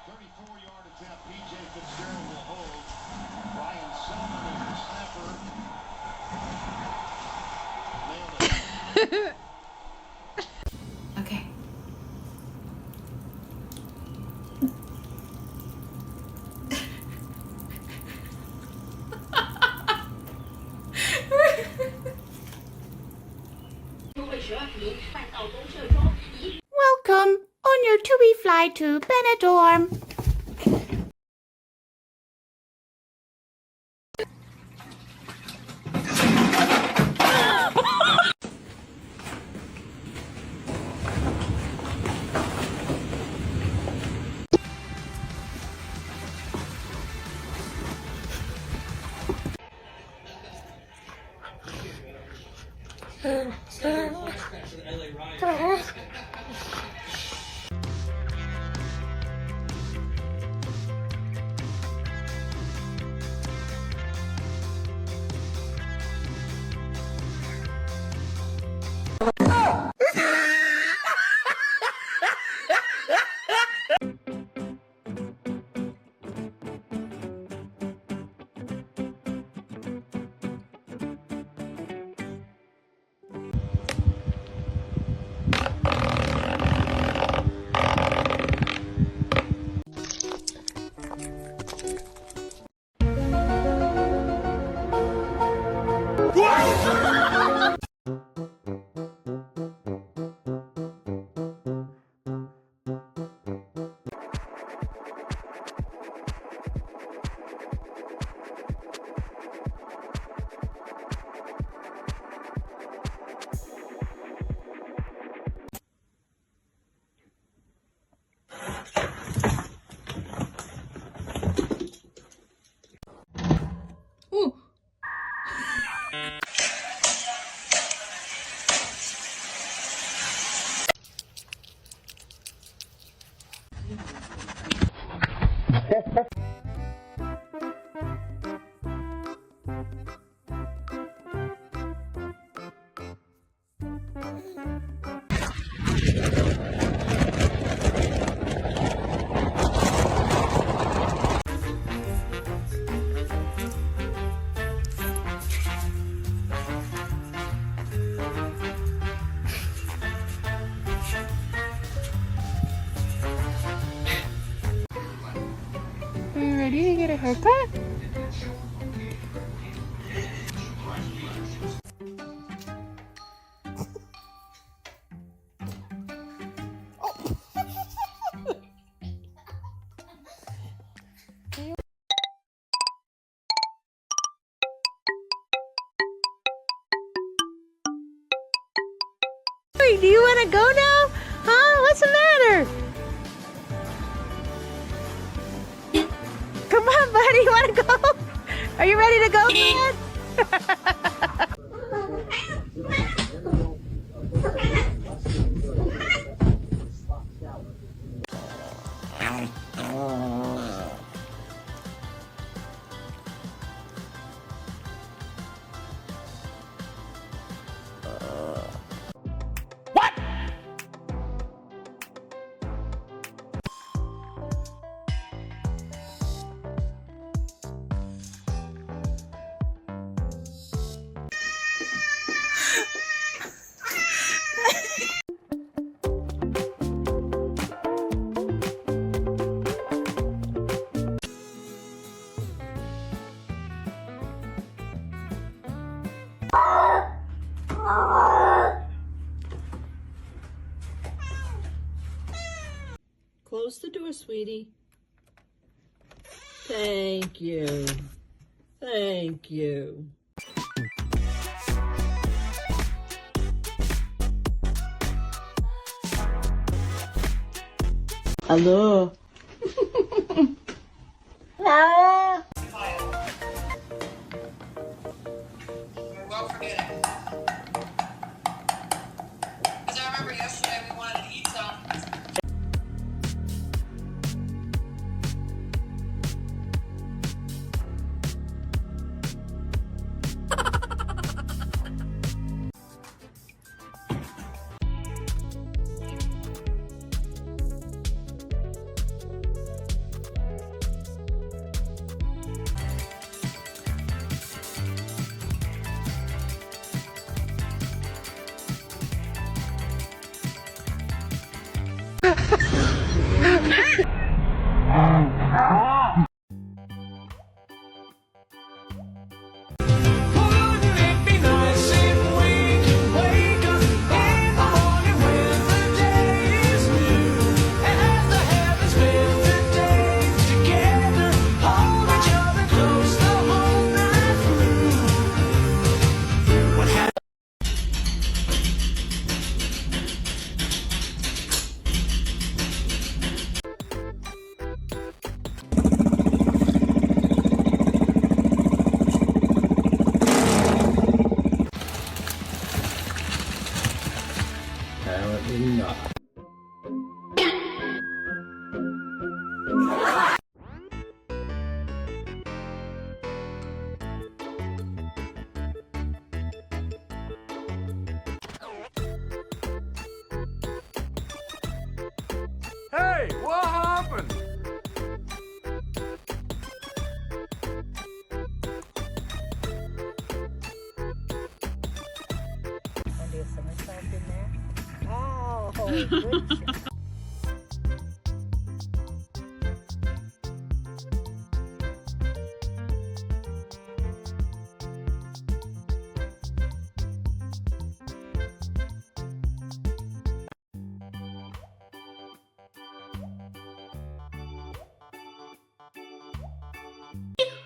34-yard attempt. PJ Fitzgerald will hold. Ryan Selman is the snapper. Nailed it. Okay. Welcome on your TUI flight to Benidorm. Ooh. Are you ready to get a haircut? Do you want to go now? Huh? What's the matter? Come on, buddy. You want to go? Are you ready to go, Dad? Close the door, sweetie. Thank you. Thank you. Hello. Hello. Apparently not. Hey, what happened? Want to do a somersault in there? Oh, good job.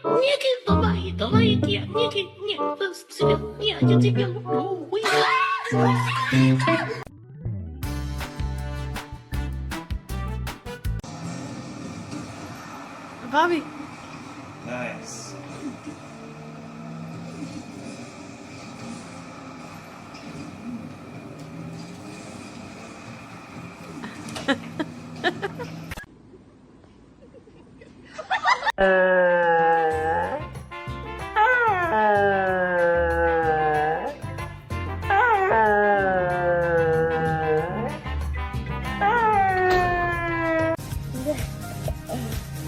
Ники, давай, давай, нет, Ники, нет, себя, нет, я тебя люблю. Bobby. Nice.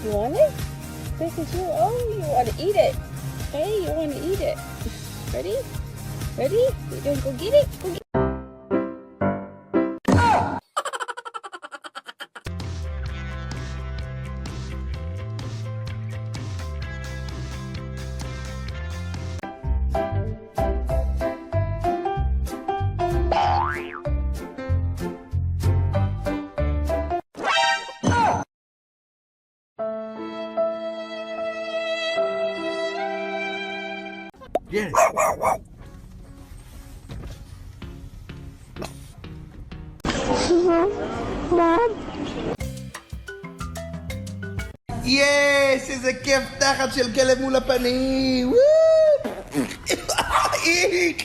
You want it? This is you. Oh, you want to eat it. Hey, you want to eat it. Ready? Ready? You're going to go get it? Go get Yes. Yes! איזה כיף תחת של כלב מול הפנים! וואו! איק!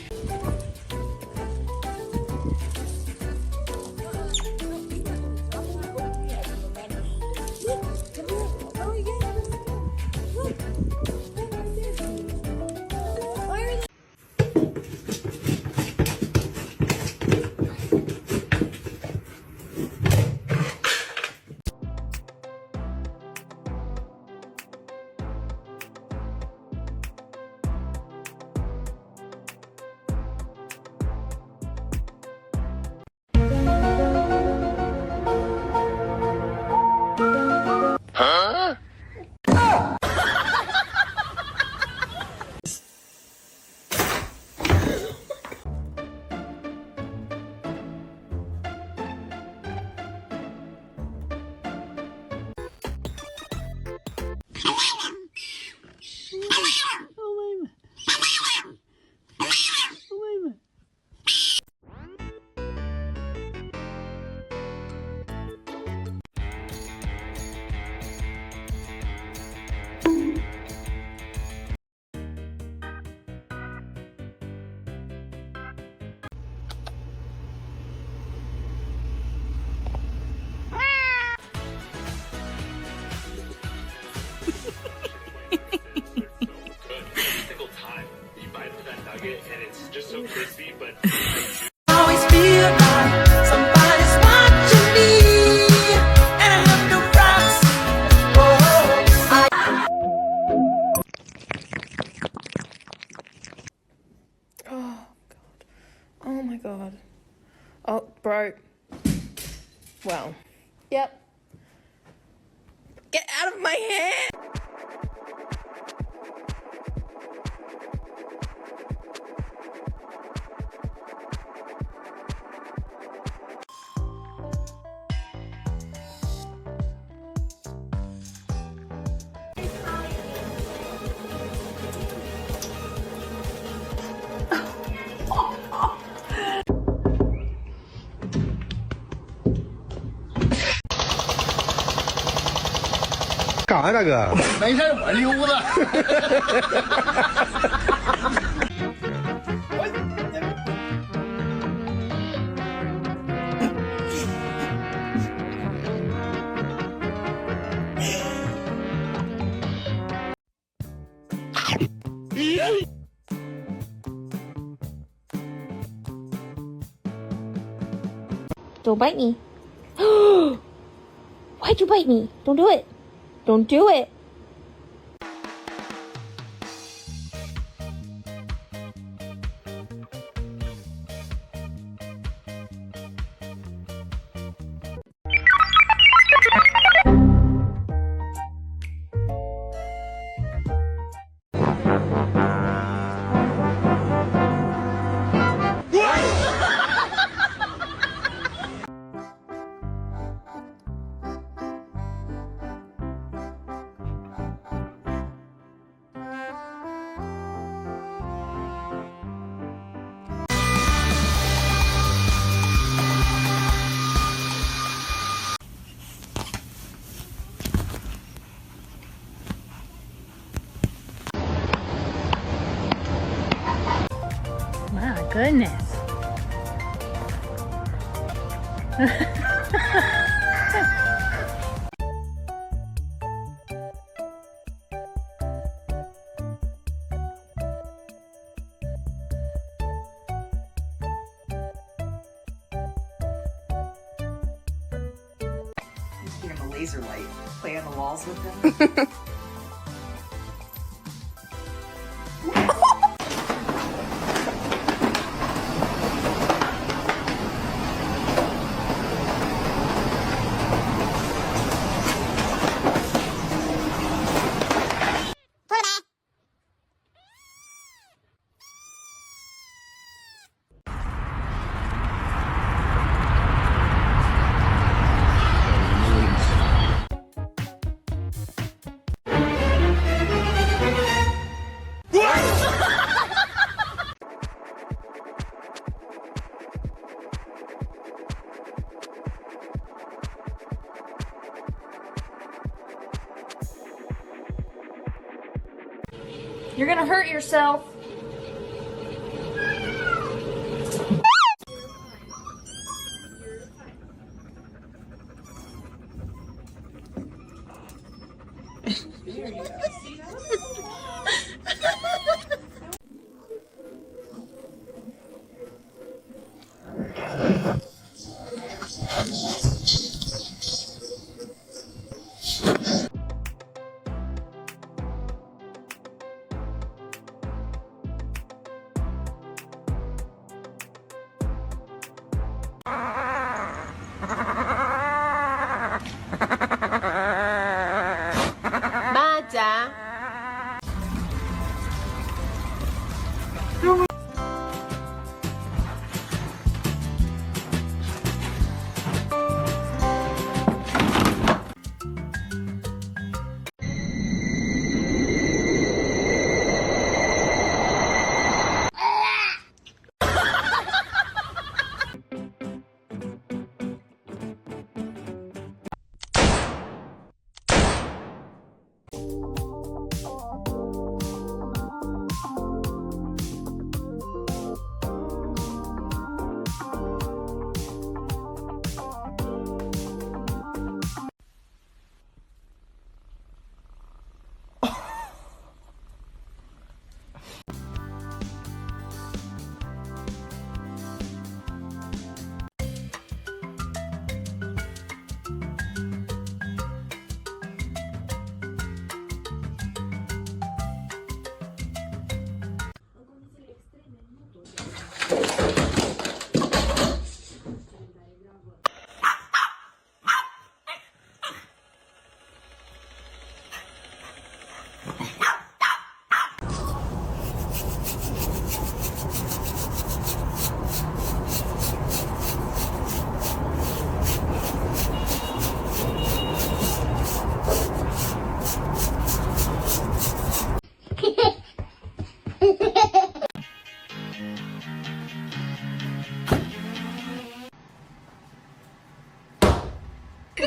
Always feel like somebody's watching me, and I have no privacy. Oh, God. Oh, my God. Oh, bro. Well, yep. Get out of my hand!干啥大哥？没事，我溜达。Don't bite me. Why'd you bite me? Don't do it. Don't do it. My goodness. Get him a laser light. Play on the walls with them. You're gonna hurt yourself. Wanna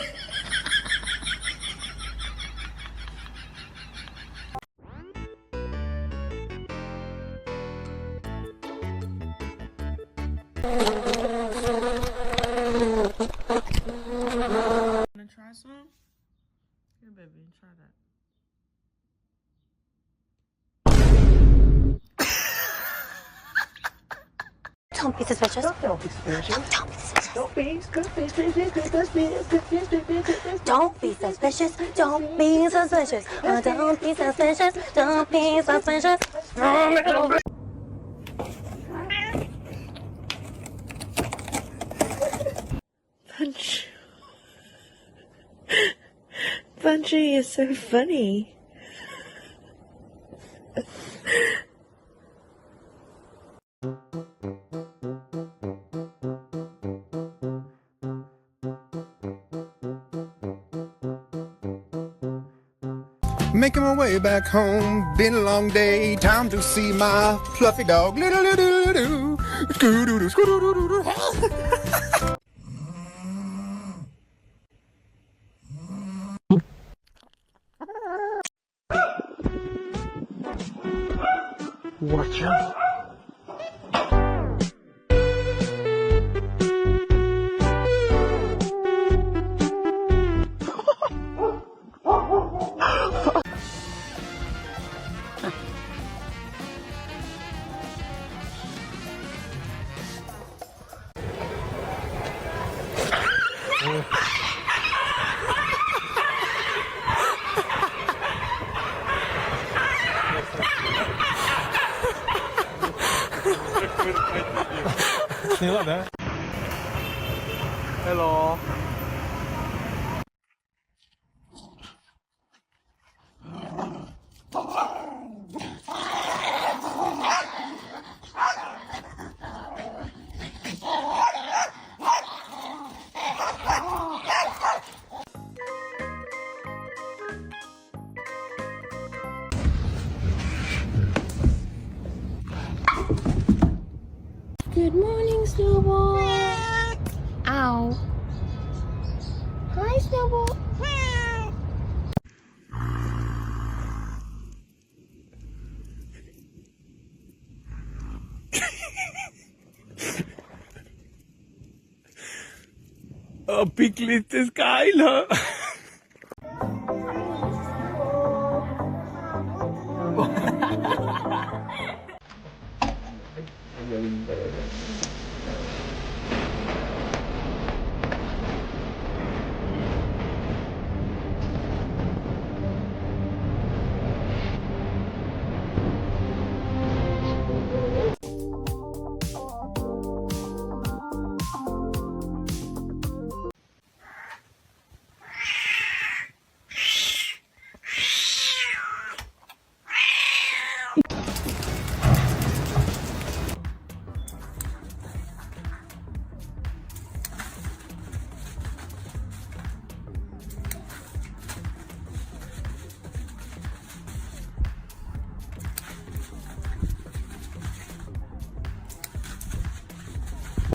try some? Here, baby, try that. Don't be suspicious. Don't be suspicious. Don't be suspicious. Don't be suspicious. Don't be suspicious. Don't be suspicious. Don't be suspicious. Don't be suspicious. Punch. Punchy is so funny. Making my way back home, been a long day. Time to see my fluffy dog. Watch out. Hello. Good morning, Snowball. Ow. Hi, Snowball. Oh, Pickle ist das geil, ha?